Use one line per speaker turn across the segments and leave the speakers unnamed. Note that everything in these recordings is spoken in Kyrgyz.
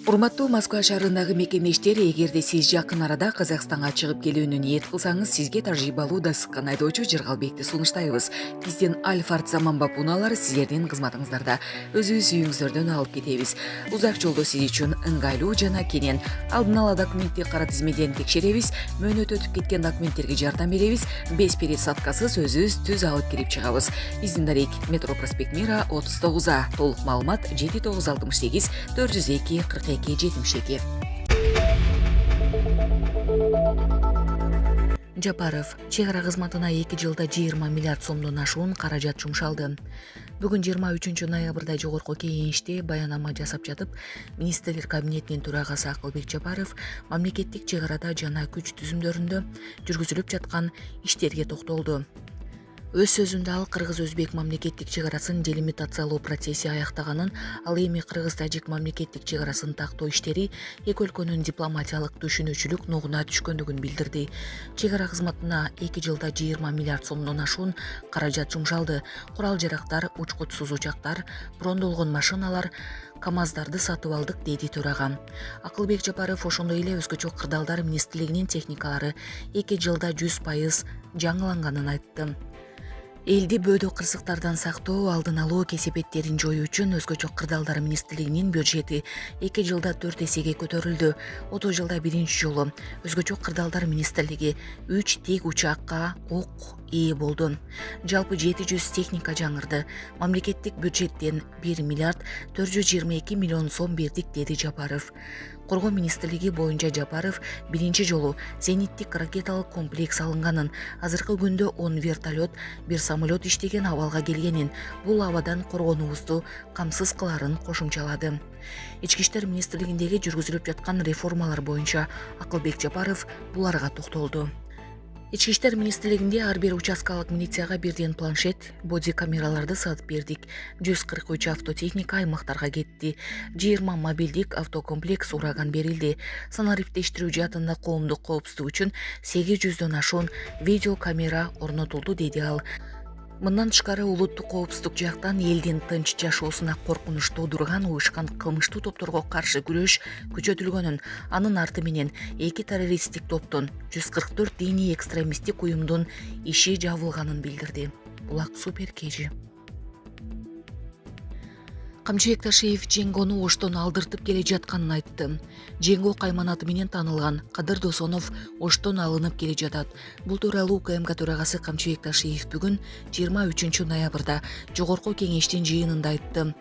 Урматтуу Москва шаарындагы мекемештер, эгерде сиз жакын арада Казакстанга чыгып келүүнү ниет кылсаңыз, сизге тажрыйбалуу да сыккан айдоочу Жыргалбекти сунуштайбыз. Биздин Альфард заман бапуналар сиздердин кызматыңыздарда. Өзүбүз үйүңүздөрдөн алып кетебиз. Узак жолдо сиз үчүн ыңгайлуу жана кенен. Алдын ала документти кара тизмеден текшеребиз, мөөнөт өтүп кеткен документтерге жардам беребиз, без пересадкасыз өзүбүз түз алып кирип чыгабыз. Биздин дарек метро проспект Мира 39А. Толук маалымат 7968 402 42 72. Жапаров чек ара кызматына 2 жылда 20 миллиард сомдон ашуун каражат жумшалды. Бүгүн 23 ноябрда жогорку кеңеште баянама жасап жатып, министрлер кабинетинин төрагасы Акылбек Жапаров мамлекеттик чек арада жана күч түзүмдөрүндө жүргүзүлүп жаткан иштерге токтолду. Өз сөзүндө ал кыргыз-өзбек мамлекеттик чек арасын делимитациялоо процесси аяктаганын, ал эми кыргыз-тажик мамлекеттик чек арасын тактоо иштери эки өлкөнүн дипломатиялык түшүнүүчүлүк нугуна түшкөндүгүн билдирди. Чек ара кызматына 2 жылда 20 миллиард сомдон ашуун каражат жумшалды. Курал-жарактар, учкутсуз учактар, брондолгон машиналар, КАМАЗдарды сатып алдык, деди төрага. Акылбек Жапаров ошондой эле өзгөчө кырдаалдар министрлигинин техникалары 2 жылда 100% жаңыланганын айтты. Элди бөөдө кырсыктардан сактоо, алдын алуу, кесепеттерин жоюу үчүн өзгөчө кырдаалдар министрлигинин бюджети 2 жылда 4 эсеге көтөрүлдү. 30 жылда биринчи жолу өзгөчө кырдаалдар министрлиги 3 тик учакка ок ээ болду. Жалпы 700 техника жаңырды. Мамлекеттик бюджеттен 1 миллиард 422 миллион сом бердик, деди Жапаров. Коргоо министрлиги боюнча Жапаров биринчи жолу зениттик ракеталык комплекс алынганын, азыркы күндө 10 вертолет, 1 самолет иштеген абалга келгенин, бул абадан коргонуубузду камсыз кыларын кошумчалады. Ички иштер министрлигиндеги жүргүзүлүп жаткан реформалар боюнча Акылбек Жапаров буларга токтолду. Ички иштер министрлигинде ар бир участкалык милицияга бирден планшет, боди камераларды сатып бердик. 143 автотехника аймактарга кетти. 20 мобилдик автокомплекс ураган берилди. Санариптештирүү жаатында коомдук коопсуздук үчүн 800дөн ашуун видео камера орнотулду, деди ал. Мындан тышкары улуттук коопсуздук жактан элдин тынч жашоосуна коркунуч туудурган уюшкан кылмыштуу топторго каршы күрөш күчөтүлгөнүн, анын арты менен 2 террористтик топтун, 144 диний экстремисттик уюмдун иши жабылганын билдирди. Булак Супер Кежи. Камчыбек Ташиев Жеңгону оштон алдыртып келе жатканын айтты. Жеңго кайманаты менен таанылган Кадыр Досонов оштон алынып келе жатат. Бул тууралуу УКМК төрагасы Камчыбек Ташиев бүгүн 23 ноябрда жогорку кеңештин жыйынында айтты.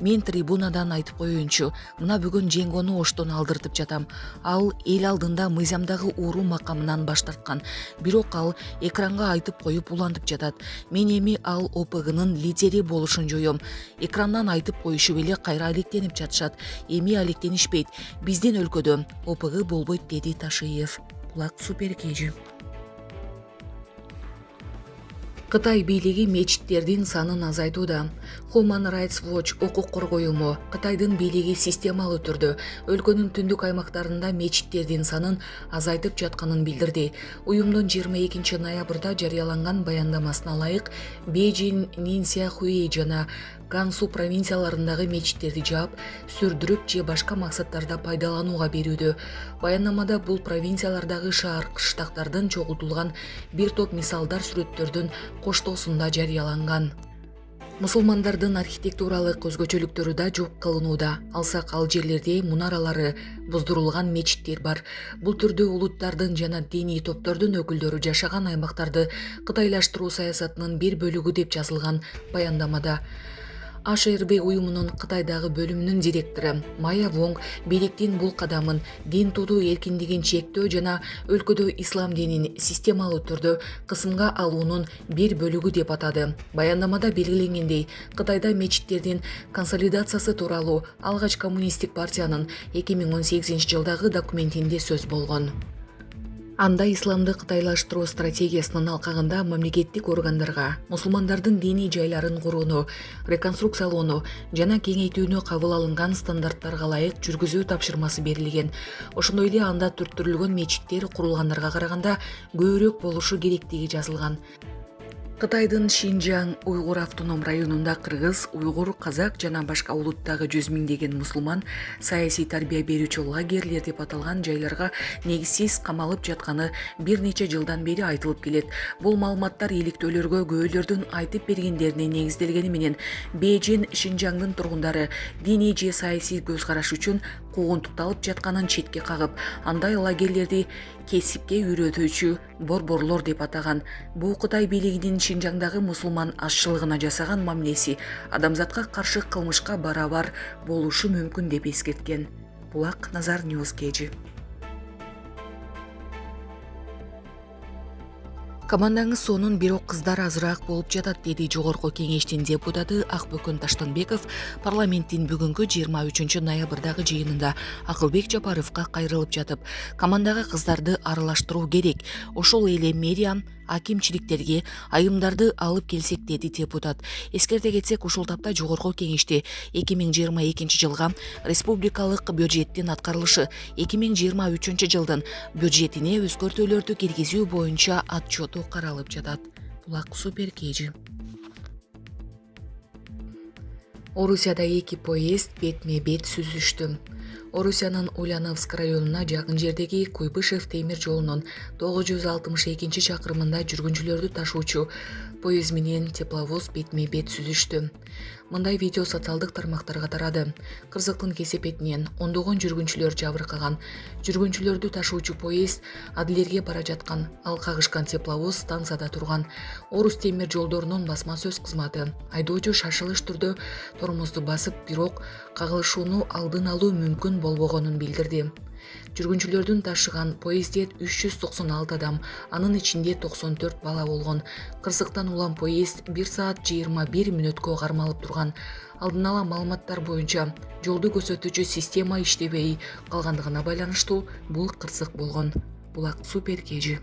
Мен трибунадан айтып коеюнчу, мына бүгүн Жеңгону оштон алдыртып жатам. Ал эл алдында мыйзамдагы ууруу макамынан баш тарткан. Бирок ал экранга айтып коюп улантып жатат. Мен эми ал ОПГнын лидери болушун жоём. Экрандан айтып коюшуп эле кайра алектенип жатышат. Эми алектенишпейт. Биздин өлкөдө ОПГ болбойт, деди Ташиев. Булак Супер Кежи. Кытай бийлиги мечиттердин санын азайтууда. Human Rights Watch укук коргоо уюму Кытайдын бийлиги системалуу түрдө өлкөнүн түндүк аймактарында мечиттердин санын азайтып жатканын билдирди. Уюмдун 22 ноябрда жарыяланган баяндамасына ылайык, Бейжин, Нинсяхуи жана Гансу провинцияларындагы мечиттерди жаап, сүрдүрүп же башка максаттарда пайдаланууга берүүдө. Баяндамада бул провинциялардагы шаар кыштактардын чогултулган бир топ мисалдар сүрөттөрдүн коштоосунда жарыяланган. Мусулмандардын архитектуралык өзгөчөлүктөрү да жок кылынууда. Алсак ал жерлерде мунаралары буздурулган мечиттер бар. Бул түрдө улуттардын жана диний топтордун өкүлдөрү жашаган аймактарды кытайлаштыруу саясатынын бир бөлүгү деп жазылган баяндамада. HRB уюмунун Кытайдагы бөлүмүнүн директору Майя Вонг бийликтин бул кадамын дин тутуу эркиндигин чектөө жана өлкөдө ислам динин системалуу түрдө кысымга алуунун бир бөлүгү деп атады. Баяндамада белгиленгендей, Кытайда мечиттердин консолидациясы тууралуу алгач коммунисттик партиянын 2018 жылдагы документинде сөз болгон. Анда исламды кытайлаштыруу стратегиясынын алкагында мамлекеттик органдарга мусулмандардын диний жайларын курууну, реконструкциялоону жана кеңейтүүнү кабыл алынган стандарттарга ылайык жүргүзүү тапшырмасы берилген. Ошондой эле анда түрттүрүлгөн мечиттер курулгандарга караганда көбүрөөк болушу керектиги жазылган. Кытайдын Шинжаң уйгур автоном районунда кыргыз, уйгур, казак жана башка улуттагы 100 миңдеген мусулман саясий тарбия берүүчү лагерлер деп аталган жайларга негизсиз камалып жатканы бир нече жылдан бери айтылып келет. Бул маалыматтар иликтөөлөргө көөлөрдүн айтып бергендерине негизделгени менен Бейжин Шинжаңдын тургундары диний же саясий көз караш үчүн куугунтукталып жатканын четке кагып, андай лагерлерди кесипке үйрөтүүчү борборлор деп атаган. Бул Кытай бийлигинин Шинжаңдагы мусулман азчылыгына жасаган мамилеси адамзатка каршы кылмышка барабар болушу мүмкүн деп эскерткен. Булак Назар Ньюс KG. Командаңыз сонун бирок кыздар азыраак болуп жатат, деди Жогорку Кеңештин депутаты Акбөкөн Таштанбеков парламенттин бүгүнкү 23 ноябрдагы жыйынында Акылбек Жапаровго кайрылып жатып, командага кыздарды аралаштыруу керек. Ошол эле мэрия акимчиликтерге айымдарды алып келсек, деди депутат. Эскерте кетсек, ушул тапта Жогорку Кеңеште 2022 жылга республикалык бюджеттин аткарылышы, 2023 жылдын бюджетине өзгөртүүлөрдү киргизүү боюнча отчету каралып жатат. Булак Супер KG. Орусияда 2 поезд бетме-бет сүзүштү. Орусиянын Ульяновск районуна жакын жердеги Куйбышев темир жолунун 962 чакырымында жүргүнчүлөрдү ташуучу поезд менен тепловоз бетме-бет сүзүштү. Мындай видео социалдык тармактарга тарады. Кырсыктын кесепетинен ондогон жүргүнчүлөр жабыркаган. Жүргүнчүлөрдү ташуучу поезд Адлерге бара жаткан. Ал кагышкан тепловоз станцияда турган. Орус темир жолдорунун басма сөз кызматы айдоочу шашылыш түрдө тормозду басып, бирок кагылышууну алдын алуу мүмкүн болбогонун билдирди. Жүргүнчүлөрдүн ташыган поездде 396 адам, анын ичинде 94 бала болгон. Кырсыктан улам поезд 1 саат 21 мүнөткө кармалып турган. Алдын ала маалыматтар боюнча жолду көрсөтүүчү система иштебей калгандыгына байланыштуу бул кырсык болгон. Булак Супер KG.